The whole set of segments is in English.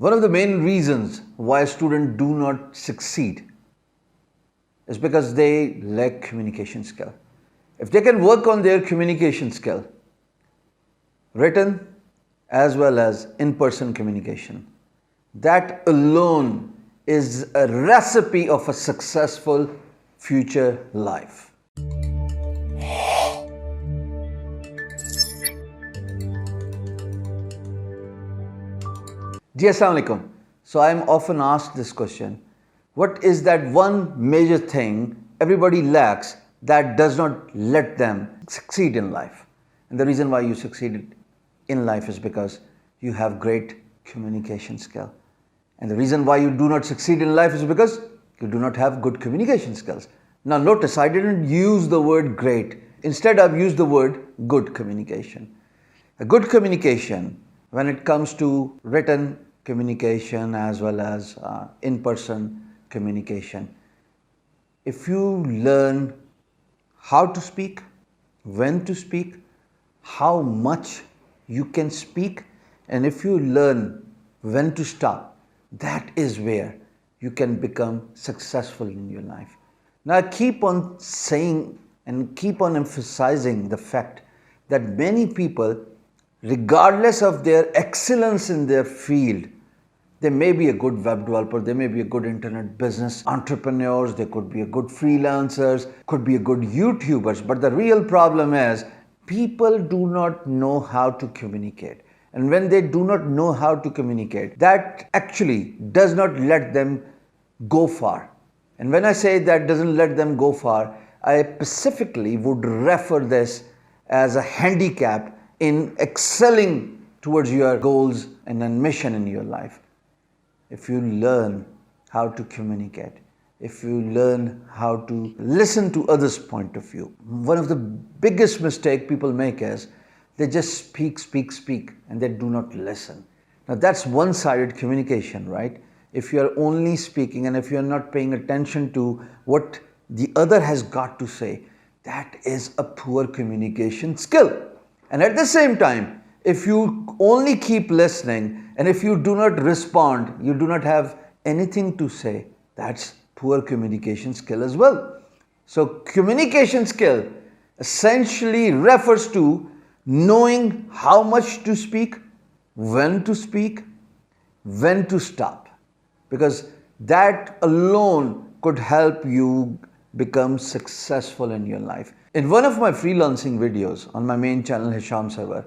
One of the main reasons why students do not succeed is because they lack communication skill. If they can work on their communication skill, written as well as in-person communication, that alone is a recipe of a successful future life. Ji, Assalamu alaikum. So I am often asked this question, what is that one major thing everybody lacks that does not let them succeed in life? And the reason why you succeeded in life is because you have great communication skill. And the reason why you do not succeed in life is because you do not have good communication skills. Now notice, I didn't use the word great. Instead, I've used the word good communication. A good communication, when it comes to written communication as well as in-person communication, if you learn how to speak, when to speak, how much you can speak, and if you learn when to stop, that is where you can become successful in your life. Now I keep on saying and keep on emphasizing the fact that many people, regardless of their excellence in their field, they may be a good web developer, they may be a good internet business entrepreneurs, they could be a good freelancers, could be a good YouTubers, but the real problem is people do not know how to communicate. And when they do not know how to communicate, that actually does not let them go far. And when I say that doesn't let them go far, I specifically would refer this as a handicap in excelling towards your goals and a mission in your life. If you learn how to communicate, if you learn how to listen to others' point of view, one of the biggest mistakes people make is they just speak, and they do not listen. Now that's one-sided communication, right? If you're only speaking and if you're not paying attention to what the other has got to say, that is a poor communication skill. And at the same time, if you only keep listening and if you do not respond, you do not have anything to say, that's poor communication skill as well. So communication skill essentially refers to knowing how much to speak, when to stop, because that alone could help you become successful in your life. In one of my freelancing videos on my main channel, Hisham Server,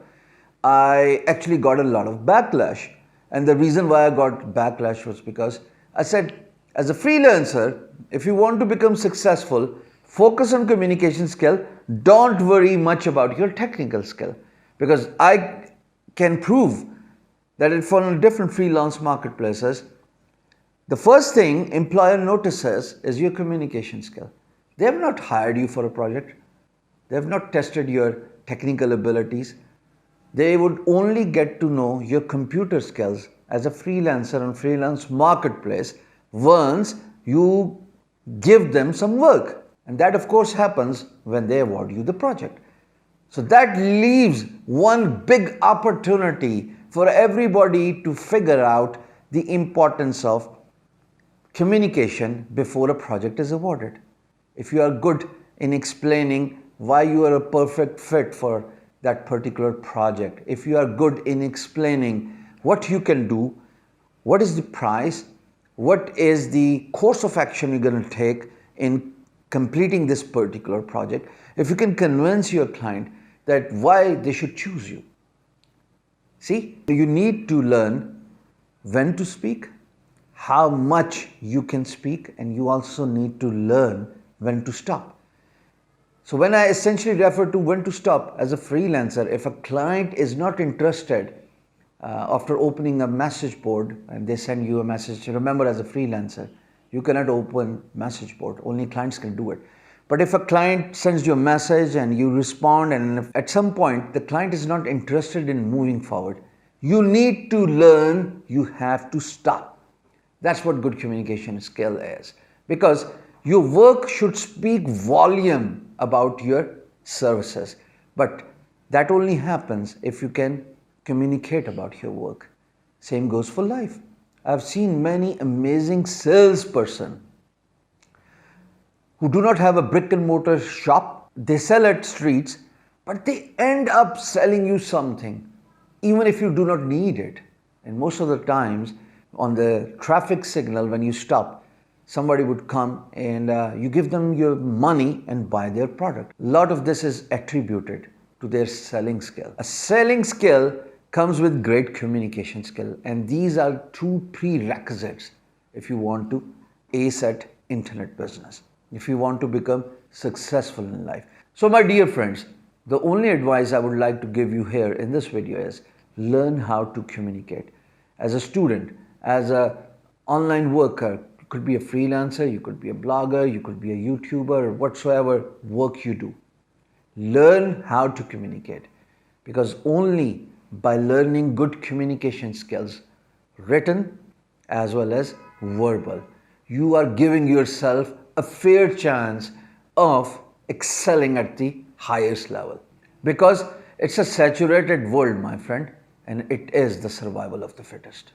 I actually got a lot of backlash. And the reason why I got backlash was because I said, as a freelancer, if you want to become successful, focus on communication skill. Don't worry much about your technical skill. Because I can prove that for different freelance marketplaces, the first thing employer notices is your communication skill. They have not hired you for a project. They have not tested your technical abilities. They would only get to know your computer skills as a freelancer on freelance marketplace once you give them some work. And that of course happens when they award you the project. So that leaves one big opportunity for everybody to figure out the importance of communication before a project is awarded. If you are good in explaining why you are a perfect fit for that particular project, if you are good in explaining what you can do, what is the price, what is the course of action you're going to take in completing this particular project, if you can convince your client that why they should choose you. See, you need to learn when to speak, how much you can speak, and you also need to learn when to stop. So when I essentially refer to when to stop as a freelancer, if a client is not interested after opening a message board and they send you a message, remember as a freelancer, you cannot open message board, only clients can do it. But if a client sends you a message and you respond, and if at some point the client is not interested in moving forward, you need to learn, you have to stop. That's what good communication skill is. Because your work should speak volume about your services. But that only happens if you can communicate about your work. Same goes for life. I've seen many amazing salesperson who do not have a brick and mortar shop. They sell at streets, but they end up selling you something, even if you do not need it. And most of the times, on the traffic signal, when you stop, somebody would come and you give them your money and buy their product. A lot of this is attributed to their selling skill. A selling skill comes with great communication skill, and these are two prerequisites if you want to ace at internet business, if you want to become successful in life. So my dear friends, the only advice I would like to give you here in this video is learn how to communicate. As a student, as an online worker, you could be a freelancer, you could be a blogger, you could be a YouTuber, or whatsoever work you do. Learn how to communicate, because only by learning good communication skills, written as well as verbal, you are giving yourself a fair chance of excelling at the highest level. Because it's a saturated world, my friend, and it is the survival of the fittest.